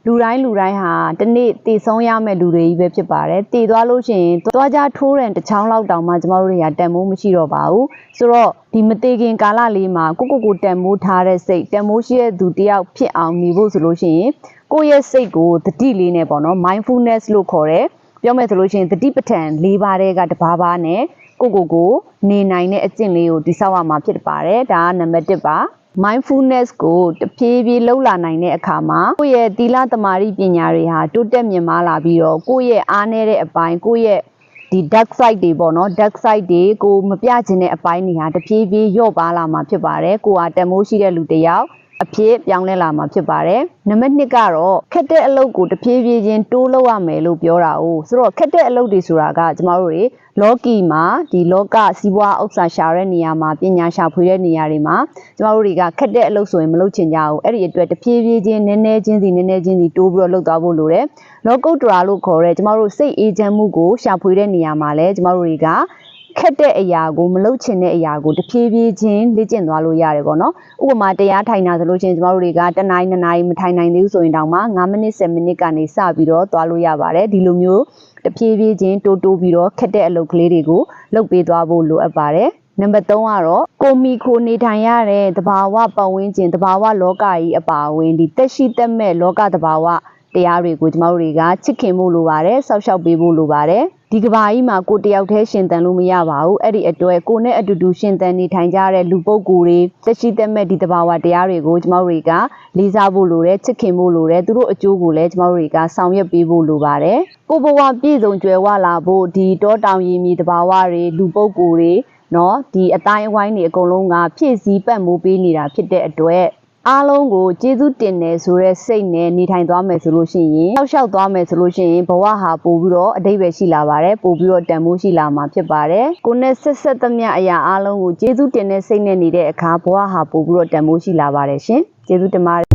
လူတိုင်းဟာတနေ့တည်ဆုံးရမယ့်လူတွေကြီးပဲဖြစ်ပါတယ်တည်သွားလို့ရှိရင်သွားကြထိုးတယ်တစ်ချောင်းလောက်တောင်မှကျမတို့တွေကတန်မိုးမရှိတော့ပါဘူးဆိုတော့ဒီမသေးခင်ကာလလေးမှာကိုတန်မိုးထားတဲ့စိတ်တန်မိုးရှိတဲ့သူတယောက်ဖြစ်အောင်နေဖို့ဆိုလို့ရှိရင်ကိုယ့်ရဲ့စိတ်ကိုသတိလေးနဲ့ပေါ့နော် mindfulness လို့ခေါ်တယ်ပြောမယ်ဆိုလို့ရှိရင်သတိပဋ္ဌာန်၄ပါးတဲ့ကတစ်ပါးနဲ့ကိုနေနိုင်တဲ့အကျင့်လေးကိုတိဆောက်ရမှာဖြစ်ပါတယ်ဒါကနံပါတ်1ပါmindfulness ကိုတဖြည်းဖြည်းလှုပ်လာနိုင်တဲ့အခါမှာကိုယ့်ရဲ့သီလသမာဓိပညာတွေဟာတိုးတက်မြင့်မားလာပြီးတော့ကိုယ့်ရဲ့အားနည်းတဲ့အပိုင်းကိုယ့်ရဲ့ဒီ dark side တွေပေါ့နော် dark side တွေကိုမပြချင်တဲ့အပိုင်းတွေဟာတဖြည်းဖြည်းလျော့ပါလာမှာဖြစ်ပါတယ်ကိုဟာတန်မိုးရှိတဲ့လူတစ်ယောက်အဖြစ်ပြောင်းလဲလာမှာဖြစ်ပါတယ်နံပါတ်2ကတော့ခက်တဲ့အလုပ်ကိုတဖြည်းဖြည်းချင်းတိုးလုပ်ရမယ်လို့ပြောတာ哦ဆိုတော့ခက်တဲ့အလုပ်တွေဆိုတာကကျမတို့တွေလောကီမှာဒီလောကစီးပွားဥစ္စာရှာတဲ့နေရာမှာပညာရှာဖွေတဲ့နေရာတွေမှာကျမတို့တွေကခက်တဲ့အလုပ်ဆိုရင်မလုပ်ချင်ကြဘူးအဲ့ဒီအတွက်တဖြည်းဖြည်းချင်းနည်းနည်းချင်းစီတိုးပြီးတော့လုပ်သွားဖို့လိုတယ်လောကုတ္တရာလို့ခေါ်တဲ့ကျမတို့စိတ်အေးချမ်းမှုကိုရှာဖွေတဲ့နေရာမှာလည်းကျမတို့တွေကခက်တဲ့အရာကိုမလုပ်ချင်တဲ့အရာကိုတဖြည်းဖြည်းချင်းလေ့ကျင့်သွားလို့ရတယ်ပေါ့နော်ဥပမာတရားထိုင်တာဆိုလို့ရှိရင်ကျမတို့တွေက1နာရီ2နာရီမထိုင်နိုင်သေးဘူးဆိုရင်တောင်မှ9မိနစ်10မိနစ်ကနေစပြီးတော့သွားလို့ရပါတယ်ဒီလိုမျိုးတဖြည်းဖြည်းချင်းတိုးပြီးတော့ခက်တဲ့အလုပ်ကလေးတွေကိုလုပ်ပေးသွားဖို့လိုအပ်ပါတယ်နံပါတ်3ကတော့ကိုမီခိုနေထိုင်ရတဲ့သဘာဝပတ်ဝန်းကျင်သဘာဝလောကကြီးအပါအဝင်ဒီတက်ရှိတက်မဲ့လောကသဘာဝတရားတွေကိုကျမတို့တွေကချစ်ခင်ဖို့လိုပါတယ်စောက်ရှောက်ပေးဖို့လိုပါတယ်ဒီကဘာကြီးမှာကိုတယောက်တည်းရှင်သန်လို့မရပါဘူးအဲ့ဒီအတွက်ကိုနဲ့အတူတူရှင်သန်နေထိုင်ကြတဲ့လူပုဂ္ဂိုလ်တွေတက်ရှိတက်မဲ့ဒီသဘာဝတရားတွေကိုကျမတို့တွေကလေးစားဖို့လိုတယ်ချစ်ခင်ဖို့လိုတယ်သူတို့အကျိုးကိုလည်းကျမတို့တွေကဆောင်ရွက်ပေးဖို့လိုပါတယ်ကိုဘဝပြည့်စုံကြွယ်ဝလာဖို့ဒီတောတောင်ရင်မြေသဘာဝတွေလူပုဂ္ဂိုလ်တွေနော်ဒီအတိုင်းအဝိုင်းတွေအကုန်လုံးကဖြည့်ဆည်းပတ်မိုးပေးနေတာဖြစ်တဲ့အတွက်အားလုံးကိုကျေးဇူးတင်တယ်ဆိုတဲ့စိတ်နဲ့နေထိုင်သွားမယ်ဆိုလို့ရှိရင်ရှောက်သွားမယ်ဆိုလို့ရှိရင်ဘဝဟာပို့ပြီးတော့အတိတ်ပဲရှိလာပါတယ်ပို့ပြီးတော့တန်မိုးရှိလာမှာဖြစ်ပါတယ်ကိုနဲ့ဆက်သမျှအရာအားလုံးကိုကျေးဇူးတင်တဲ့စိတ်နဲ့နေတဲ့အခါဘဝဟာပို့ပြီးတော့တန်မိုးရှိလာပါတယ်ရှင်ကျေးဇူးတင်ပါတယ်